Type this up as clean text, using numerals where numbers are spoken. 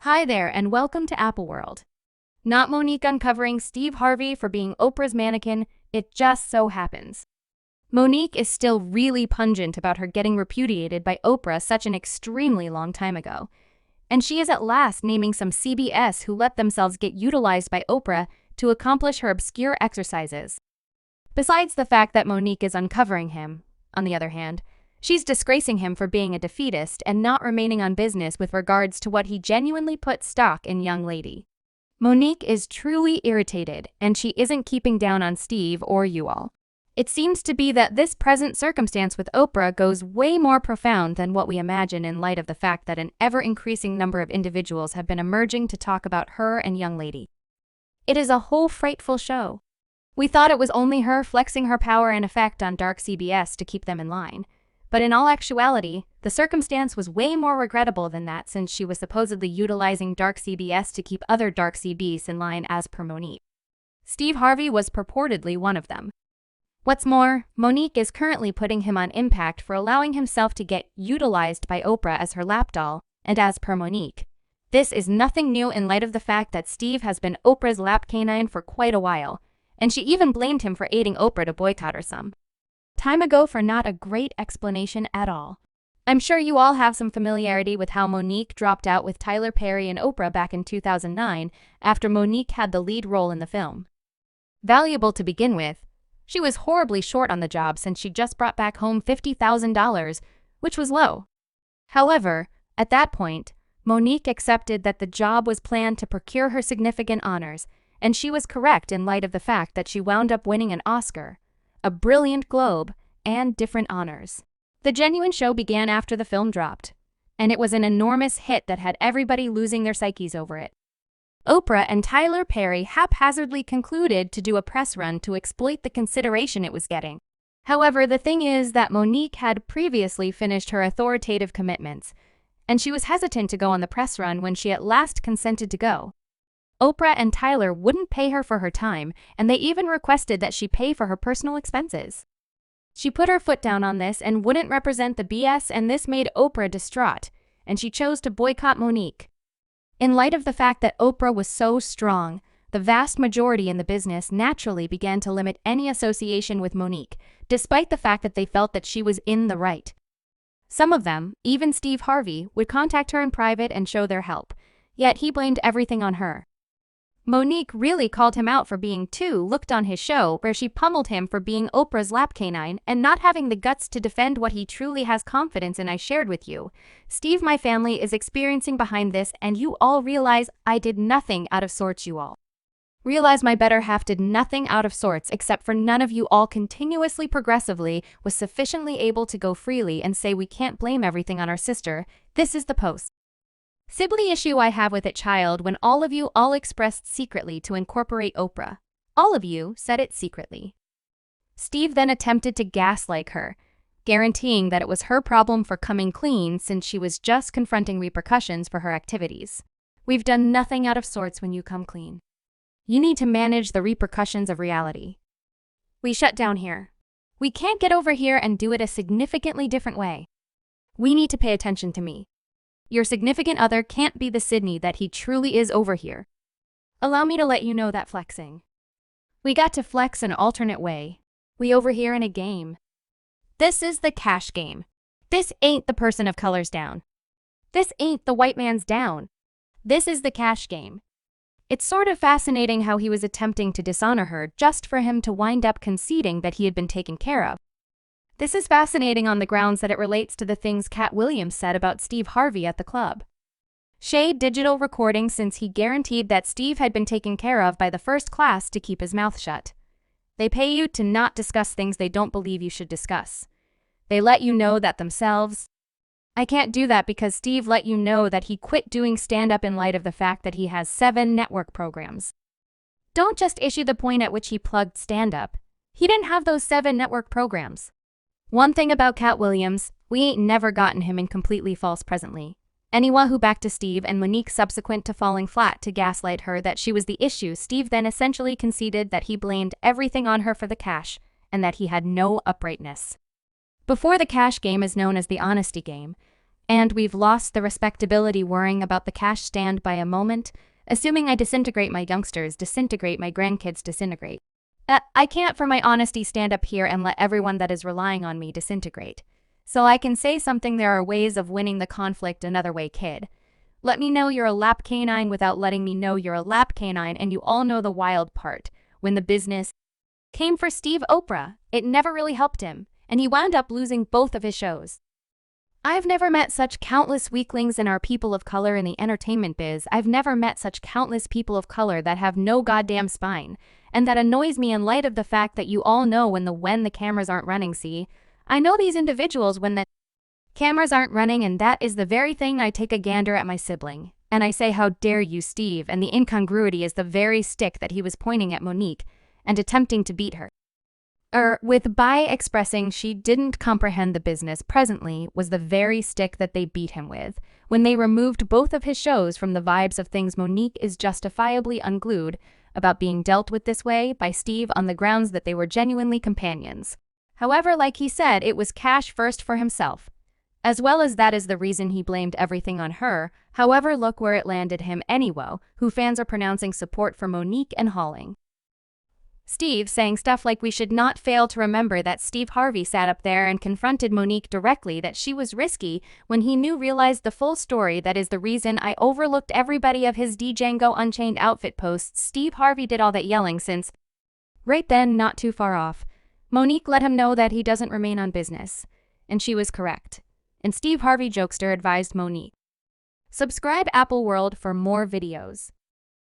Hi there, and welcome to Apple World. Not Monique uncovering Steve Harvey for being Oprah's mannequin, it just so happens. Monique is still really pungent about her getting repudiated by Oprah such an extremely long time ago. And she is at last naming some CBS who let themselves get utilized by Oprah to accomplish her obscure exercises. Besides the fact that Monique is uncovering him, on the other hand, she's disgracing him for being a defeatist and not remaining on business with regards to what he genuinely put stock in young lady. Monique is truly irritated, and she isn't keeping down on Steve or you all. It seems to be that this present circumstance with Oprah goes way more profound than what we imagine in light of the fact that an ever-increasing number of individuals have been emerging to talk about her and young lady. It is a whole frightful show. We thought it was only her flexing her power and effect on dark CBS to keep them in line. But in all actuality, the circumstance was way more regrettable than that, since she was supposedly utilizing dark CBS to keep other dark CBs in line as per Monique. Steve Harvey was purportedly one of them. What's more, Monique is currently putting him on impact for allowing himself to get utilized by Oprah as her lapdoll, and as per Monique. This is nothing new in light of the fact that Steve has been Oprah's lap canine for quite a while, and she even blamed him for aiding Oprah to boycott her some time ago for not a great explanation at all. I'm sure you all have some familiarity with how Monique dropped out with Tyler Perry and Oprah back in 2009 after Monique had the lead role in the film. Valuable to begin with, she was horribly short on the job since she just brought back home $50,000, which was low. However, at that point, Monique accepted that the job was planned to procure her significant honors, and she was correct in light of the fact that she wound up winning an Oscar, a brilliant Globe, and different honors. The genuine show began after the film dropped, and it was an enormous hit that had everybody losing their psyches over it. Oprah and Tyler Perry haphazardly concluded to do a press run to exploit the consideration it was getting. However, the thing is that Monique had previously finished her authoritative commitments, and she was hesitant to go on the press run when she at last consented to go. Oprah and Tyler wouldn't pay her for her time, and they even requested that she pay for her personal expenses. She put her foot down on this and wouldn't represent the BS, and this made Oprah distraught, and she chose to boycott Monique. In light of the fact that Oprah was so strong, the vast majority in the business naturally began to limit any association with Monique, despite the fact that they felt that she was in the right. Some of them, even Steve Harvey, would contact her in private and show their help, yet he blamed everything on her. Monique really called him out for being too looked on his show, where she pummeled him for being Oprah's lap canine and not having the guts to defend what he truly has confidence in. I shared with you. Steve, my family is experiencing behind this, and you all realize I did nothing out of sorts. You all realize my better half did nothing out of sorts, except for none of you all continuously progressively was sufficiently able to go freely and say we can't blame everything on our sister. This is the post. Sibling issue I have with it, child, when all of you all expressed secretly to incorporate Oprah. All of you said it secretly. Steve then attempted to gaslight her, guaranteeing that it was her problem for coming clean since she was just confronting repercussions for her activities. We've done nothing out of sorts when you come clean. You need to manage the repercussions of reality. We shut down here. We can't get over here and do it a significantly different way. We need to pay attention to me. Your significant other can't be the Sydney that he truly is over here. Allow me to let you know that flexing. We got to flex an alternate way. We over here in a game. This is the cash game. This ain't the person of color's down. This ain't the white man's down. This is the cash game. It's sort of fascinating how he was attempting to dishonor her just for him to wind up conceding that he had been taken care of. This is fascinating on the grounds that it relates to the things Cat Williams said about Steve Harvey at the club. Shade digital recording, since he guaranteed that Steve had been taken care of by the first class to keep his mouth shut. They pay you to not discuss things they don't believe you should discuss. They let you know that themselves. I can't do that because Steve let you know that he quit doing stand-up in light of the fact that he has 7 network programs. Don't just issue the point at which he plugged stand-up. He didn't have those 7 network programs. One thing about Cat Williams, we ain't never gotten him in completely false presently. Anyone who backed to Steve and Monique subsequent to falling flat to gaslight her that she was the issue, Steve then essentially conceded that he blamed everything on her for the cash and that he had no uprightness. Before the cash game is known as the honesty game, And we've lost the respectability worrying about the cash stand by a moment, assuming I disintegrate my youngsters, disintegrate my grandkids, disintegrate. I can't for my honesty stand up here and let everyone that is relying on me disintegrate. So I can say something. There are ways of winning the conflict another way, kid. Let me know you're a lap canine without letting me know you're a lap canine, and you all know the wild part. When the business came for Steve Oprah, it never really helped him, and he wound up losing both of his shows. I've never met such countless weaklings in our people of color in the entertainment biz. I've never met such countless people of color that have no goddamn spine. And that annoys me in light of the fact that you all know when the cameras aren't running. See, I know these individuals when the cameras aren't running, and that is the very thing. I take a gander at my sibling, and I say, how dare you, Steve, and the incongruity is the very stick that he was pointing at Monique and attempting to beat her with by expressing she didn't comprehend the business presently was the very stick that they beat him with. When they removed both of his shows from the vibes of things, Monique is justifiably unglued about being dealt with this way by Steve on the grounds that they were genuinely companions. However, like he said, it was cash first for himself. As well as that is the reason he blamed everything on her. However, look where it landed him anyway, who fans are pronouncing support for Monique and hauling Steve, saying stuff like, we should not fail to remember that Steve Harvey sat up there and confronted Monique directly that she was risky when he realized the full story. That is the reason I overlooked everybody of his Django Unchained outfit posts. Steve Harvey did all that yelling since right then, not too far off, Monique let him know that he doesn't remain on business. And she was correct. And Steve Harvey jokester advised Monique, subscribe Apple World for more videos.